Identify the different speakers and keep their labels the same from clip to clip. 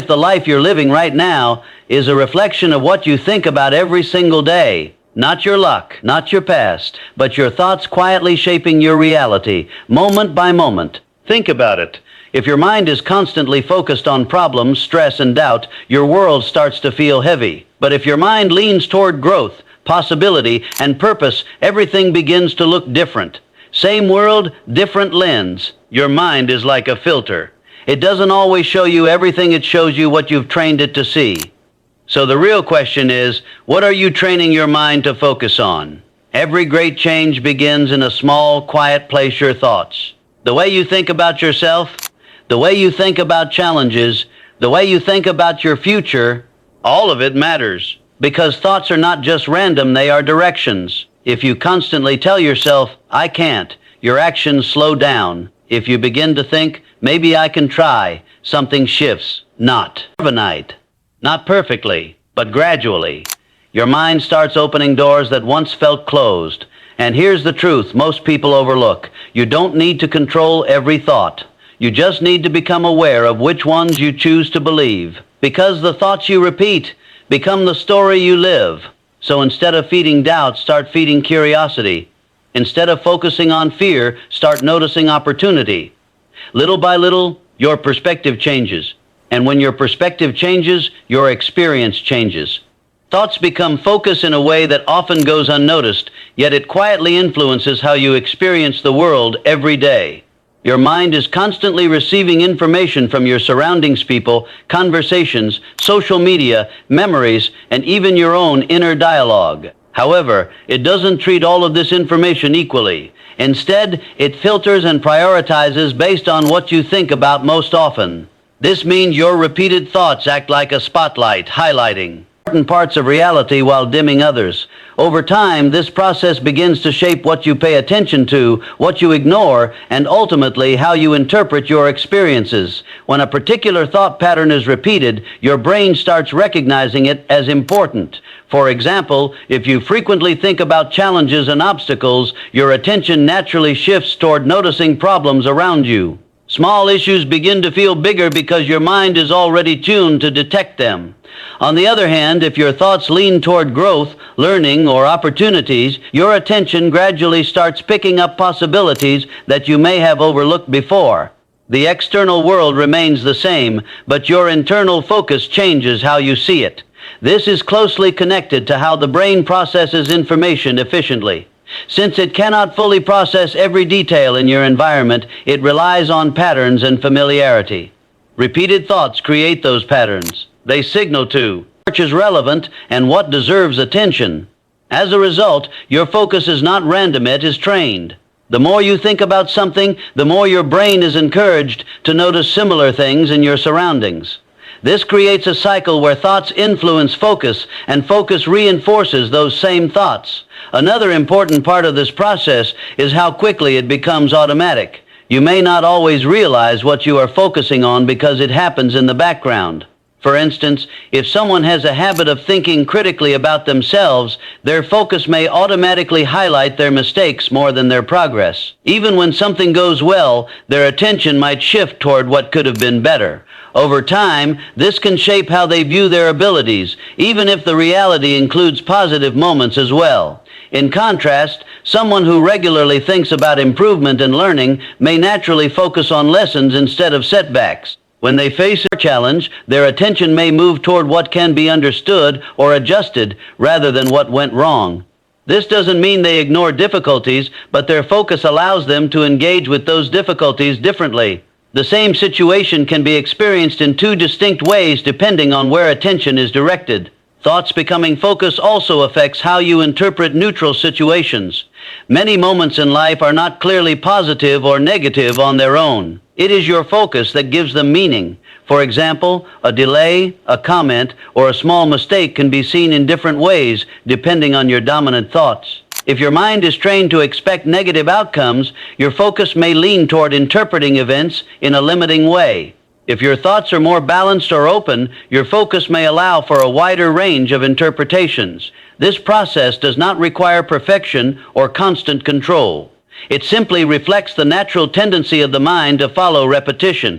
Speaker 1: the life you're living right now is a reflection of what you think about every single day. Not your luck, not your past, but your thoughts quietly shaping your reality, moment by moment. Think about it. If your mind is constantly focused on problems, stress, and doubt, your world starts to feel heavy. But if your mind leans toward growth, possibility, and purpose, everything begins to look different. Same world, different lens. Your mind is like a filter. It doesn't always show you everything, it shows you what you've trained it to see. So the real question is, what are you training your mind to focus on? Every great change begins in a small, quiet place, your thoughts. The way you think about yourself, the way you think about challenges, the way you think about your future, all of it matters. Because thoughts are not just random, they are directions. If you constantly tell yourself, I can't, your actions slow down. If you begin to think, maybe I can try, something shifts. Not overnight, not perfectly, but gradually. Your mind starts opening doors that once felt closed. And here's the truth most people overlook. You don't need to control every thought. You just need to become aware of which ones you choose to believe. Because the thoughts you repeat become the story you live. So instead of feeding doubt, start feeding curiosity. Instead of focusing on fear, start noticing opportunity. Little by little, your perspective changes. And when your perspective changes, your experience changes. Thoughts become focus in a way that often goes unnoticed, yet it quietly influences how you experience the world every day. Your mind is constantly receiving information from your surroundings, people, conversations, social media, memories, and even your own inner dialogue. However, it doesn't treat all of this information equally. Instead, it filters and prioritizes based on what you think about most often. This means your repeated thoughts act like a spotlight, highlighting certain parts of reality while dimming others. Over time, this process begins to shape what you pay attention to, what you ignore, and ultimately how you interpret your experiences. When a particular thought pattern is repeated, your brain starts recognizing it as important. For example, if you frequently think about challenges and obstacles, your attention naturally shifts toward noticing problems around you. Small issues begin to feel bigger because your mind is already tuned to detect them. On the other hand, if your thoughts lean toward growth, learning, or opportunities, your attention gradually starts picking up possibilities that you may have overlooked before. The external world remains the same, but your internal focus changes how you see it. This is closely connected to how the brain processes information efficiently. Since it cannot fully process every detail in your environment, it relies on patterns and familiarity. Repeated thoughts create those patterns. They signal to which is relevant and what deserves attention. As a result, your focus is not random, it is trained. The more you think about something, the more your brain is encouraged to notice similar things in your surroundings. This creates a cycle where thoughts influence focus, and focus reinforces those same thoughts. Another important part of this process is how quickly it becomes automatic. You may not always realize what you are focusing on because it happens in the background. For instance, if someone has a habit of thinking critically about themselves, their focus may automatically highlight their mistakes more than their progress. Even when something goes well, their attention might shift toward what could have been better. Over time, this can shape how they view their abilities, even if the reality includes positive moments as well. In contrast, someone who regularly thinks about improvement and learning may naturally focus on lessons instead of setbacks. When they face a challenge, their attention may move toward what can be understood or adjusted rather than what went wrong. This doesn't mean they ignore difficulties, but their focus allows them to engage with those difficulties differently. The same situation can be experienced in two distinct ways depending on where attention is directed. Thoughts becoming focus also affects how you interpret neutral situations. Many moments in life are not clearly positive or negative on their own. It is your focus that gives them meaning. For example, a delay, a comment, or a small mistake can be seen in different ways depending on your dominant thoughts. If your mind is trained to expect negative outcomes, your focus may lean toward interpreting events in a limiting way. If your thoughts are more balanced or open, your focus may allow for a wider range of interpretations. This process does not require perfection or constant control. It simply reflects the natural tendency of the mind to follow repetition.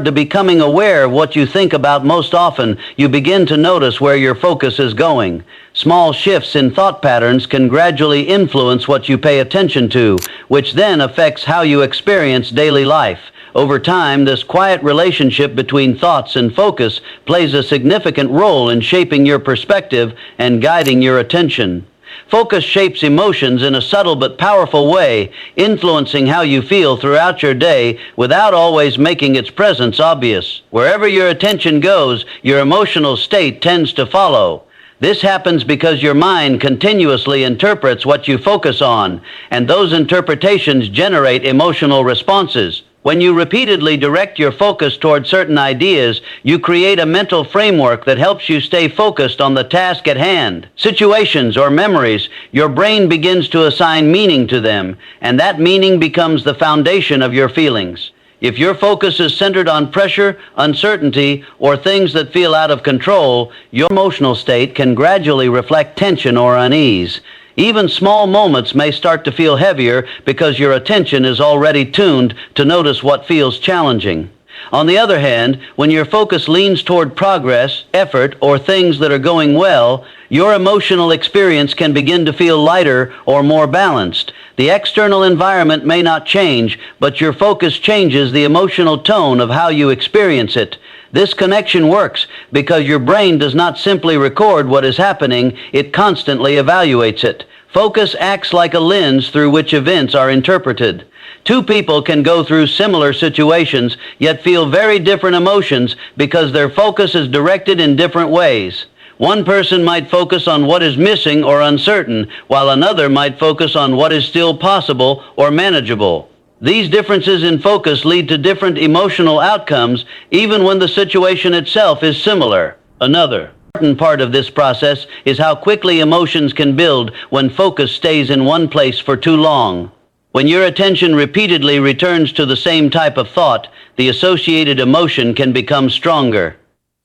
Speaker 1: To becoming aware of what you think about most often, you begin to notice where your focus is going. Small shifts in thought patterns can gradually influence what you pay attention to, which then affects how you experience daily life. Over time, this quiet relationship between thoughts and focus plays a significant role in shaping your perspective and guiding your attention. Focus shapes emotions in a subtle but powerful way, influencing how you feel throughout your day without always making its presence obvious. Wherever your attention goes, your emotional state tends to follow. This happens because your mind continuously interprets what you focus on, and those interpretations generate emotional responses. When you repeatedly direct your focus toward certain ideas, you create a mental framework that helps you stay focused on the task at hand. Situations or memories, your brain begins to assign meaning to them, and that meaning becomes the foundation of your feelings. If your focus is centered on pressure, uncertainty, or things that feel out of control, your emotional state can gradually reflect tension or unease. Even small moments may start to feel heavier because your attention is already tuned to notice what feels challenging. On the other hand, when your focus leans toward progress, effort, or things that are going well, your emotional experience can begin to feel lighter or more balanced. The external environment may not change, but your focus changes the emotional tone of how you experience it. This connection works because your brain does not simply record what is happening, it constantly evaluates it. Focus acts like a lens through which events are interpreted. Two people can go through similar situations, yet feel very different emotions because their focus is directed in different ways. One person might focus on what is missing or uncertain, while another might focus on what is still possible or manageable. These differences in focus lead to different emotional outcomes, even when the situation itself is similar. Another important part of this process is how quickly emotions can build when focus stays in one place for too long. When your attention repeatedly returns to the same type of thought, the associated emotion can become stronger.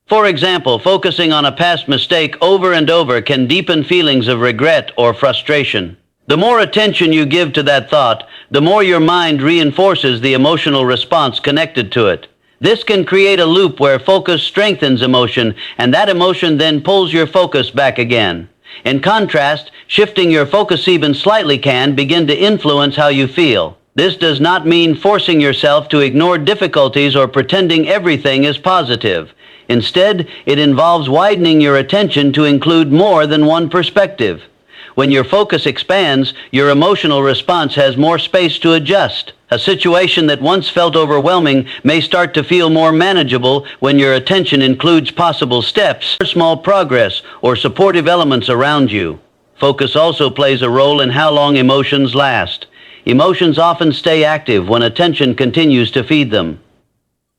Speaker 1: For example, focusing on a past mistake over and over can deepen feelings of regret or frustration. The more attention you give to that thought, the more your mind reinforces the emotional response connected to it. This can create a loop where focus strengthens emotion, and that emotion then pulls your focus back again. In contrast, shifting your focus even slightly can begin to influence how you feel. This does not mean forcing yourself to ignore difficulties or pretending everything is positive. Instead, it involves widening your attention to include more than one perspective. When your focus expands, your emotional response has more space to adjust. A situation that once felt overwhelming may start to feel more manageable when your attention includes possible steps, small progress, or supportive elements around you. Focus also plays a role in how long emotions last. Emotions often stay active when attention continues to feed them.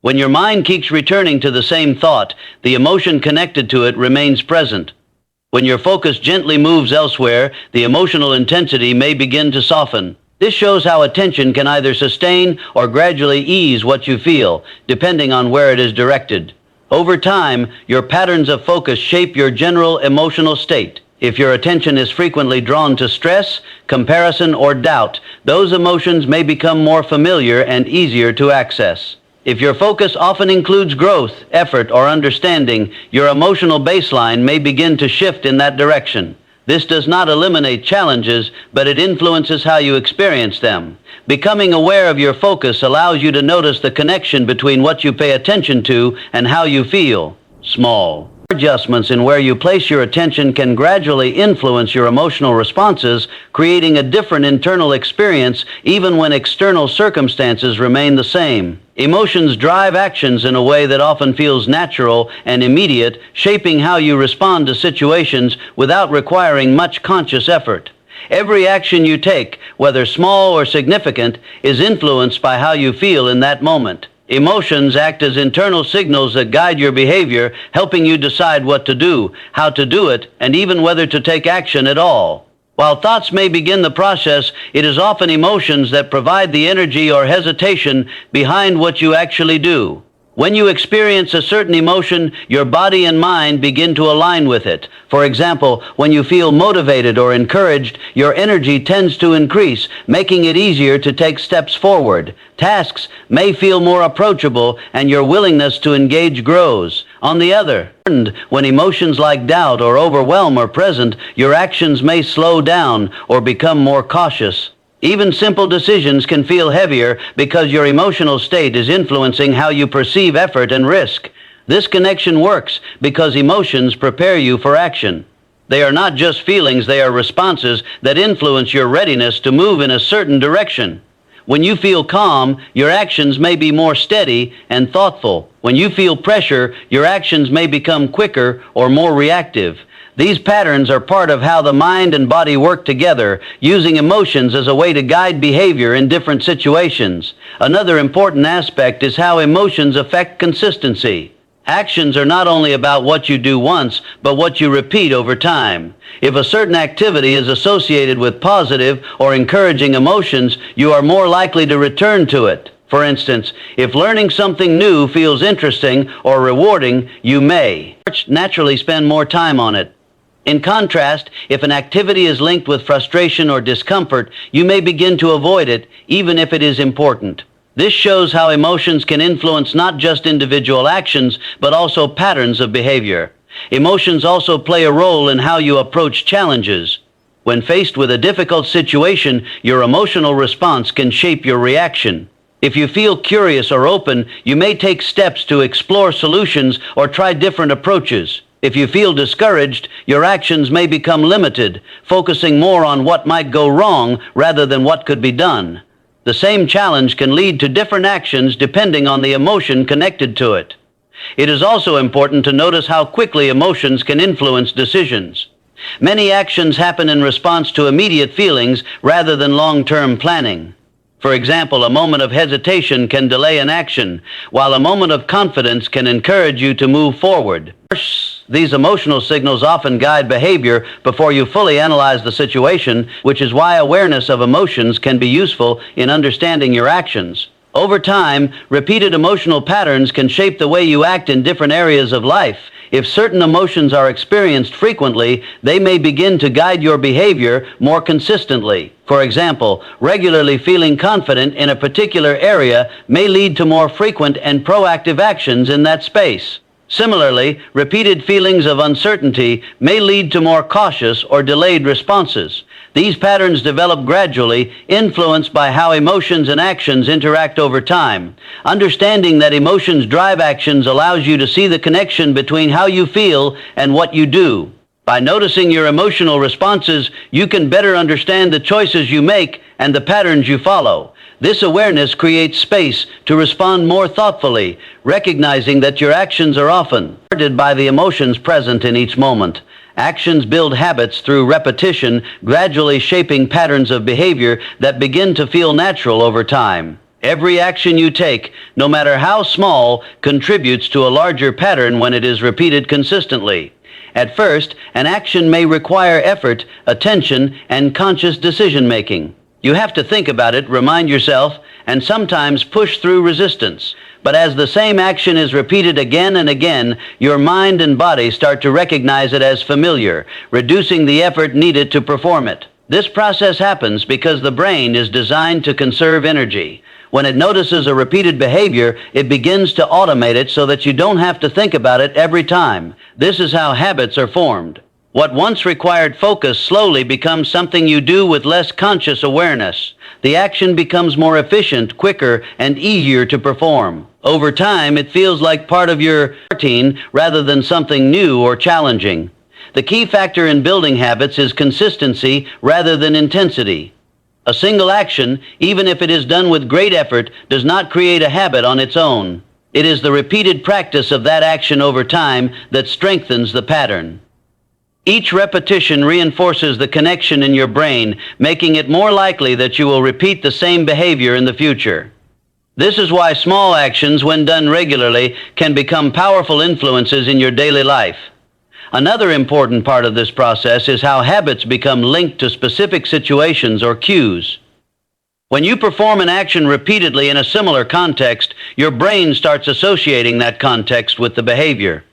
Speaker 1: When your mind keeps returning to the same thought, the emotion connected to it remains present. When your focus gently moves elsewhere, the emotional intensity may begin to soften. This shows how attention can either sustain or gradually ease what you feel, depending on where it is directed. Over time, your patterns of focus shape your general emotional state. If your attention is frequently drawn to stress, comparison, or doubt, those emotions may become more familiar and easier to access. If your focus often includes growth, effort, or understanding, your emotional baseline may begin to shift in that direction. This does not eliminate challenges, but it influences how you experience them. Becoming aware of your focus allows you to notice the connection between what you pay attention to and how you feel. Small adjustments in where you place your attention can gradually influence your emotional responses, creating a different internal experience even when external circumstances remain the same. Emotions drive actions in a way that often feels natural and immediate, shaping how you respond to situations without requiring much conscious effort. Every action you take, whether small or significant, is influenced by how you feel in that moment. Emotions act as internal signals that guide your behavior, helping you decide what to do, how to do it, and even whether to take action at all. While thoughts may begin the process, it is often emotions that provide the energy or hesitation behind what you actually do. When you experience a certain emotion, your body and mind begin to align with it. For example, when you feel motivated or encouraged, your energy tends to increase, making it easier to take steps forward. Tasks may feel more approachable, and your willingness to engage grows. On the other hand, when emotions like doubt or overwhelm are present, your actions may slow down or become more cautious. Even simple decisions can feel heavier because your emotional state is influencing how you perceive effort and risk. This connection works because emotions prepare you for action. They are not just feelings, they are responses that influence your readiness to move in a certain direction. When you feel calm, your actions may be more steady and thoughtful. When you feel pressure, your actions may become quicker or more reactive. These patterns are part of how the mind and body work together, using emotions as a way to guide behavior in different situations. Another important aspect is how emotions affect consistency. Actions are not only about what you do once, but what you repeat over time. If a certain activity is associated with positive or encouraging emotions, you are more likely to return to it. For instance, if learning something new feels interesting or rewarding, you may naturally spend more time on it. In contrast, if an activity is linked with frustration or discomfort, you may begin to avoid it, even if it is important. This shows how emotions can influence not just individual actions, but also patterns of behavior. Emotions also play a role in how you approach challenges. When faced with a difficult situation, your emotional response can shape your reaction. If you feel curious or open, you may take steps to explore solutions or try different approaches. If you feel discouraged, your actions may become limited, focusing more on what might go wrong rather than what could be done. The same challenge can lead to different actions depending on the emotion connected to it. It is also important to notice how quickly emotions can influence decisions. Many actions happen in response to immediate feelings rather than long-term planning. For example, a moment of hesitation can delay an action, while a moment of confidence can encourage you to move forward. These emotional signals often guide behavior before you fully analyze the situation, which is why awareness of emotions can be useful in understanding your actions. Over time, repeated emotional patterns can shape the way you act in different areas of life. If certain emotions are experienced frequently, they may begin to guide your behavior more consistently. For example, regularly feeling confident in a particular area may lead to more frequent and proactive actions in that space. Similarly, repeated feelings of uncertainty may lead to more cautious or delayed responses. These patterns develop gradually, influenced by how emotions and actions interact over time. Understanding that emotions drive actions allows you to see the connection between how you feel and what you do. By noticing your emotional responses, you can better understand the choices you make and the patterns you follow. This awareness creates space to respond more thoughtfully, recognizing that your actions are often guided by the emotions present in each moment. Actions build habits through repetition, gradually shaping patterns of behavior that begin to feel natural over time. Every action you take, no matter how small, contributes to a larger pattern when it is repeated consistently. At first, an action may require effort, attention, and conscious decision-making. You have to think about it, remind yourself, and sometimes push through resistance. But as the same action is repeated again and again, your mind and body start to recognize it as familiar, reducing the effort needed to perform it. This process happens because the brain is designed to conserve energy. When it notices a repeated behavior, it begins to automate it so that you don't have to think about it every time. This is how habits are formed. What once required focus slowly becomes something you do with less conscious awareness. The action becomes more efficient, quicker, and easier to perform. Over time, it feels like part of your routine rather than something new or challenging. The key factor in building habits is consistency rather than intensity. A single action, even if it is done with great effort, does not create a habit on its own. It is the repeated practice of that action over time that strengthens the pattern. Each repetition reinforces the connection in your brain, making it more likely that you will repeat the same behavior in the future. This is why small actions, when done regularly, can become powerful influences in your daily life. Another important part of this process is how habits become linked to specific situations or cues. When you perform an action repeatedly in a similar context, your brain starts associating that context with the behavior.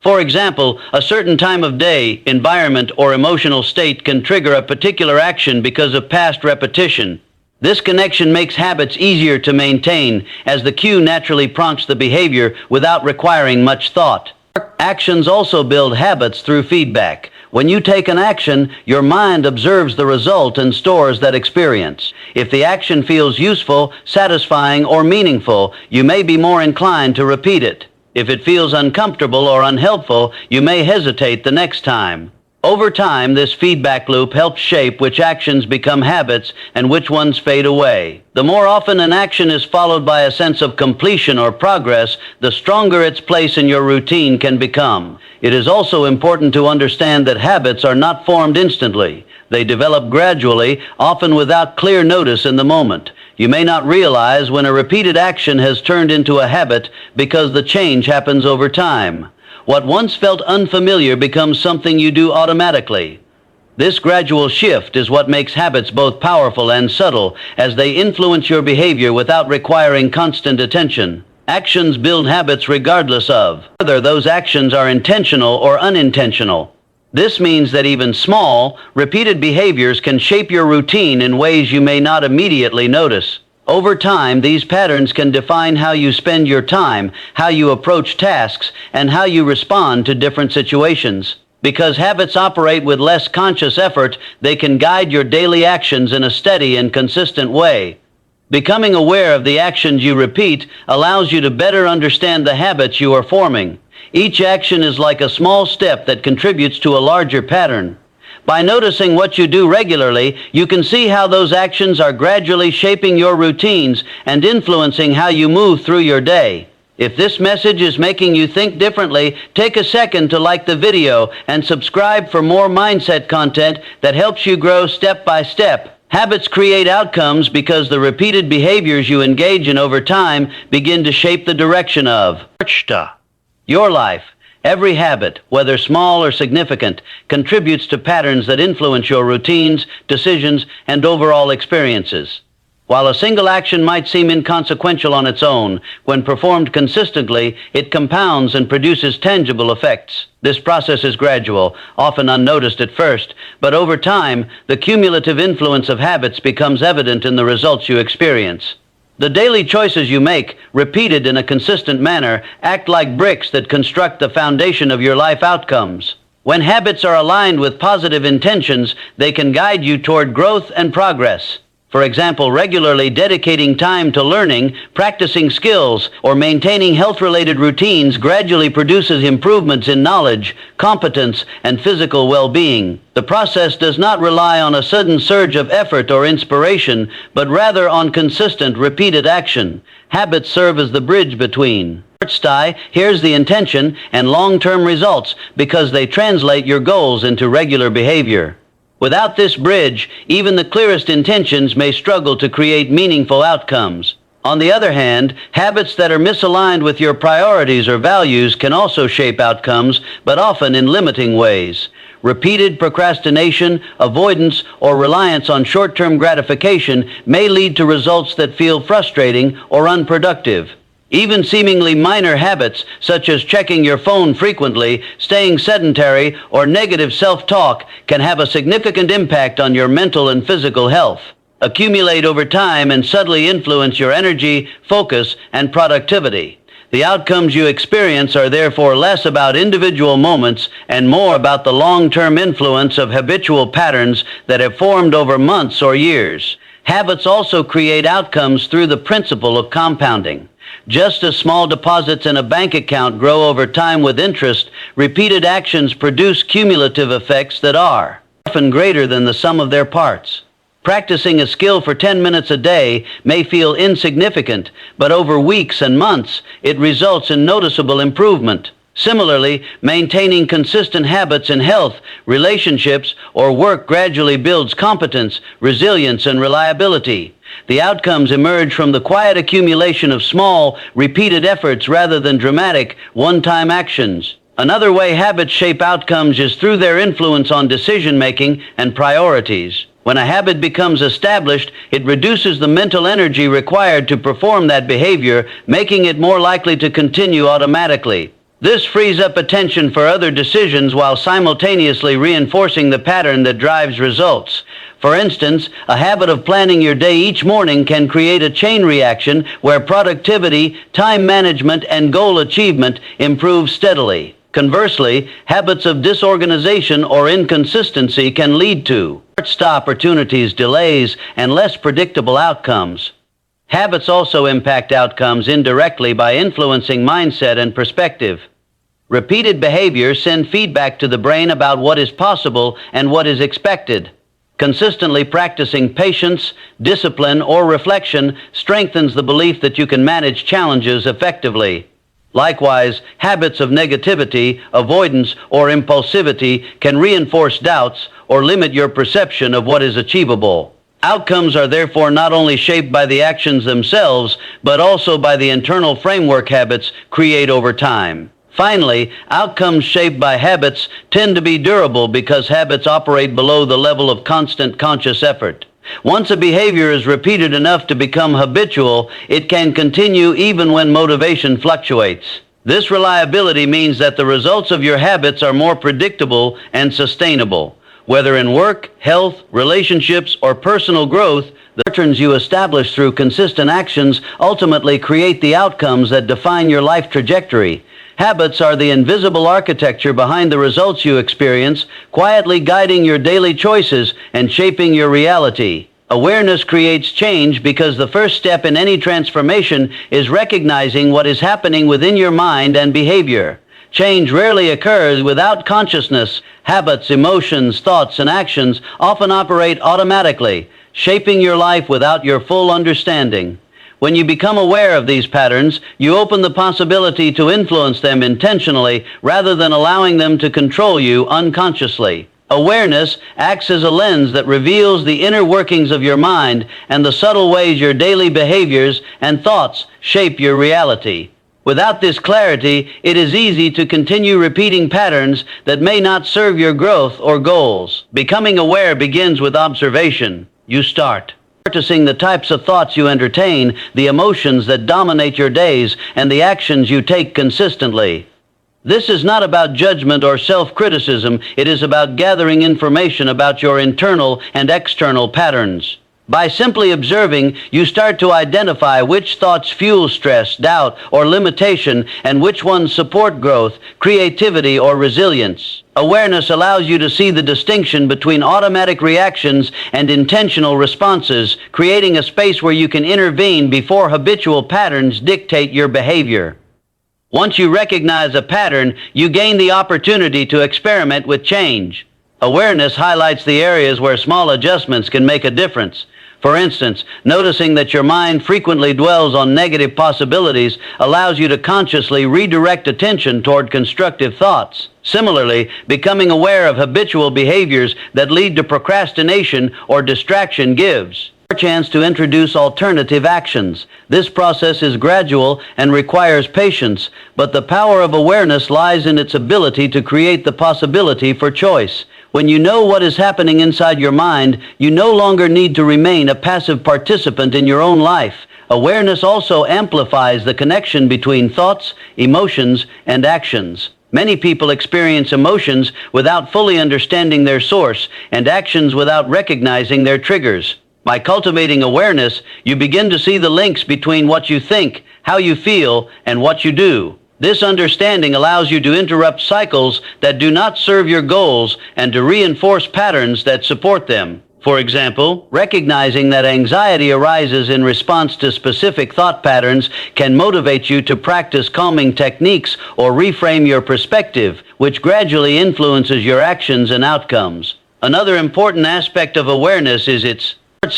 Speaker 1: For example, a certain time of day, environment, or emotional state can trigger a particular action because of past repetition. This connection makes habits easier to maintain, as the cue naturally prompts the behavior without requiring much thought. Actions also build habits through feedback. When you take an action, your mind observes the result and stores that experience. If the action feels useful, satisfying, or meaningful, you may be more inclined to repeat it. If it feels uncomfortable or unhelpful, you may hesitate the next time. Over time, this feedback loop helps shape which actions become habits and which ones fade away. The more often an action is followed by a sense of completion or progress, the stronger its place in your routine can become. It is also important to understand that habits are not formed instantly. They develop gradually, often without clear notice in the moment. You may not realize when a repeated action has turned into a habit because the change happens over time. What once felt unfamiliar becomes something you do automatically. This gradual shift is what makes habits both powerful and subtle, as they influence your behavior without requiring constant attention. Actions build habits regardless of whether those actions are intentional or unintentional. This means that even small, repeated behaviors can shape your routine in ways you may not immediately notice. Over time, these patterns can define how you spend your time, how you approach tasks, and how you respond to different situations. Because habits operate with less conscious effort, they can guide your daily actions in a steady and consistent way. Becoming aware of the actions you repeat allows you to better understand the habits you are forming. Each action is like a small step that contributes to a larger pattern. By noticing what you do regularly, you can see how those actions are gradually shaping your routines and influencing how you move through your day. If this message is making you think differently, take a second to like the video and subscribe for more mindset content that helps you grow step by step. Habits create outcomes because the repeated behaviors you engage in over time begin to shape the direction of your life. Every habit, whether small or significant, contributes to patterns that influence your routines, decisions, and overall experiences. While a single action might seem inconsequential on its own, when performed consistently, it compounds and produces tangible effects. This process is gradual, often unnoticed at first, but over time, the cumulative influence of habits becomes evident in the results you experience. The daily choices you make, repeated in a consistent manner, act like bricks that construct the foundation of your life outcomes. When habits are aligned with positive intentions, they can guide you toward growth and progress. For example, regularly dedicating time to learning, practicing skills, or maintaining health-related routines gradually produces improvements in knowledge, competence, and physical well-being. The process does not rely on a sudden surge of effort or inspiration, but rather on consistent, repeated action. Habits serve as the bridge between here's the intention and long-term results because they translate your goals into regular behavior. Without this bridge, even the clearest intentions may struggle to create meaningful outcomes. On the other hand, habits that are misaligned with your priorities or values can also shape outcomes, but often in limiting ways. Repeated procrastination, avoidance, or reliance on short-term gratification may lead to results that feel frustrating or unproductive. Even seemingly minor habits, such as checking your phone frequently, staying sedentary, or negative self-talk, can have a significant impact on your mental and physical health, accumulate over time, and subtly influence your energy, focus, and productivity. The outcomes you experience are therefore less about individual moments and more about the long-term influence of habitual patterns that have formed over months or years. Habits also create outcomes through the principle of compounding. Just as small deposits in a bank account grow over time with interest, repeated actions produce cumulative effects that are often greater than the sum of their parts. Practicing a skill for 10 minutes a day may feel insignificant, but over weeks and months, it results in noticeable improvement. Similarly, maintaining consistent habits in health, relationships, or work gradually builds competence, resilience, and reliability. The outcomes emerge from the quiet accumulation of small, repeated efforts rather than dramatic, one-time actions. Another way habits shape outcomes is through their influence on decision-making and priorities. When a habit becomes established, it reduces the mental energy required to perform that behavior, making it more likely to continue automatically. This frees up attention for other decisions while simultaneously reinforcing the pattern that drives results. For instance, a habit of planning your day each morning can create a chain reaction where productivity, time management, and goal achievement improve steadily. Conversely, habits of disorganization or inconsistency can lead to missed opportunities, delays, and less predictable outcomes. Habits also impact outcomes indirectly by influencing mindset and perspective. Repeated behaviors send feedback to the brain about what is possible and what is expected. Consistently practicing patience, discipline, or reflection strengthens the belief that you can manage challenges effectively. Likewise, habits of negativity, avoidance, or impulsivity can reinforce doubts or limit your perception of what is achievable. Outcomes are therefore not only shaped by the actions themselves, but also by the internal framework habits create over time. Finally, outcomes shaped by habits tend to be durable because habits operate below the level of constant conscious effort. Once a behavior is repeated enough to become habitual, it can continue even when motivation fluctuates. This reliability means that the results of your habits are more predictable and sustainable. Whether in work, health, relationships, or personal growth, the patterns you establish through consistent actions ultimately create the outcomes that define your life trajectory. Habits are the invisible architecture behind the results you experience, quietly guiding your daily choices and shaping your reality. Awareness creates change because the first step in any transformation is recognizing what is happening within your mind and behavior. Change rarely occurs without consciousness. Habits, emotions, thoughts, and actions often operate automatically, shaping your life without your full understanding. When you become aware of these patterns, you open the possibility to influence them intentionally rather than allowing them to control you unconsciously. Awareness acts as a lens that reveals the inner workings of your mind and the subtle ways your daily behaviors and thoughts shape your reality. Without this clarity, it is easy to continue repeating patterns that may not serve your growth or goals. Becoming aware begins with observation. You start noticing the types of thoughts you entertain, the emotions that dominate your days, and the actions you take consistently. This is not about judgment or self-criticism. It is about gathering information about your internal and external patterns. By simply observing, you start to identify which thoughts fuel stress, doubt, or limitation, and which ones support growth, creativity, or resilience. Awareness allows you to see the distinction between automatic reactions and intentional responses, creating a space where you can intervene before habitual patterns dictate your behavior. Once you recognize a pattern, you gain the opportunity to experiment with change. Awareness highlights the areas where small adjustments can make a difference. For instance, noticing that your mind frequently dwells on negative possibilities allows you to consciously redirect attention toward constructive thoughts. Similarly, becoming aware of habitual behaviors that lead to procrastination or distraction gives a chance to introduce alternative actions. This process is gradual and requires patience, but the power of awareness lies in its ability to create the possibility for choice. When you know what is happening inside your mind, you no longer need to remain a passive participant in your own life. Awareness also amplifies the connection between thoughts, emotions, and actions. Many people experience emotions without fully understanding their source and actions without recognizing their triggers. By cultivating awareness, you begin to see the links between what you think, how you feel, and what you do. This understanding allows you to interrupt cycles that do not serve your goals and to reinforce patterns that support them. For example, recognizing that anxiety arises in response to specific thought patterns can motivate you to practice calming techniques or reframe your perspective, which gradually influences your actions and outcomes. Another important aspect of awareness is its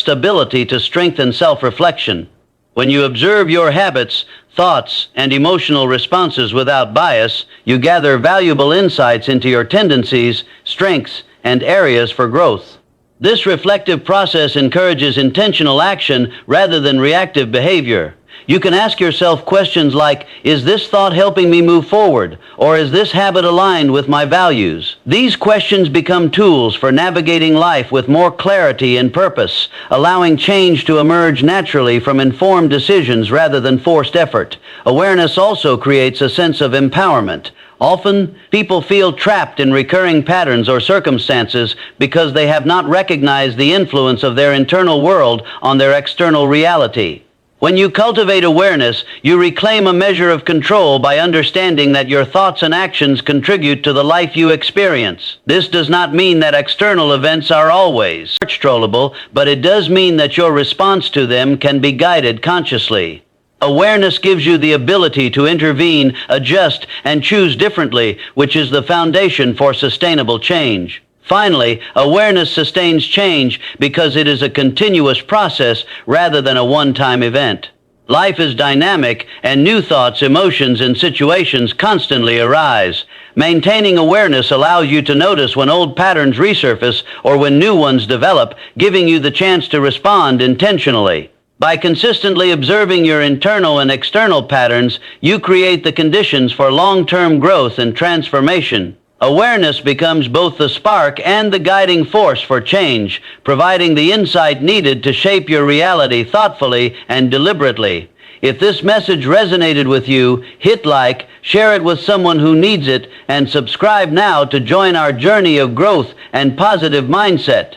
Speaker 1: ability to strengthen self-reflection. When you observe your habits, thoughts, and emotional responses without bias, you gather valuable insights into your tendencies, strengths, and areas for growth. This reflective process encourages intentional action rather than reactive behavior. You can ask yourself questions like, is this thought helping me move forward? Or is this habit aligned with my values? These questions become tools for navigating life with more clarity and purpose, allowing change to emerge naturally from informed decisions rather than forced effort. Awareness also creates a sense of empowerment. Often, people feel trapped in recurring patterns or circumstances because they have not recognized the influence of their internal world on their external reality. When you cultivate awareness, you reclaim a measure of control by understanding that your thoughts and actions contribute to the life you experience. This does not mean that external events are always controllable, but it does mean that your response to them can be guided consciously. Awareness gives you the ability to intervene, adjust, and choose differently, which is the foundation for sustainable change. Finally, awareness sustains change because it is a continuous process rather than a one-time event. Life is dynamic, and new thoughts, emotions, and situations constantly arise. Maintaining awareness allows you to notice when old patterns resurface or when new ones develop, giving you the chance to respond intentionally. By consistently observing your internal and external patterns, you create the conditions for long-term growth and transformation. Awareness becomes both the spark and the guiding force for change, providing the insight needed to shape your reality thoughtfully and deliberately. If this message resonated with you, hit like, share it with someone who needs it, and subscribe now to join our journey of growth and positive mindset.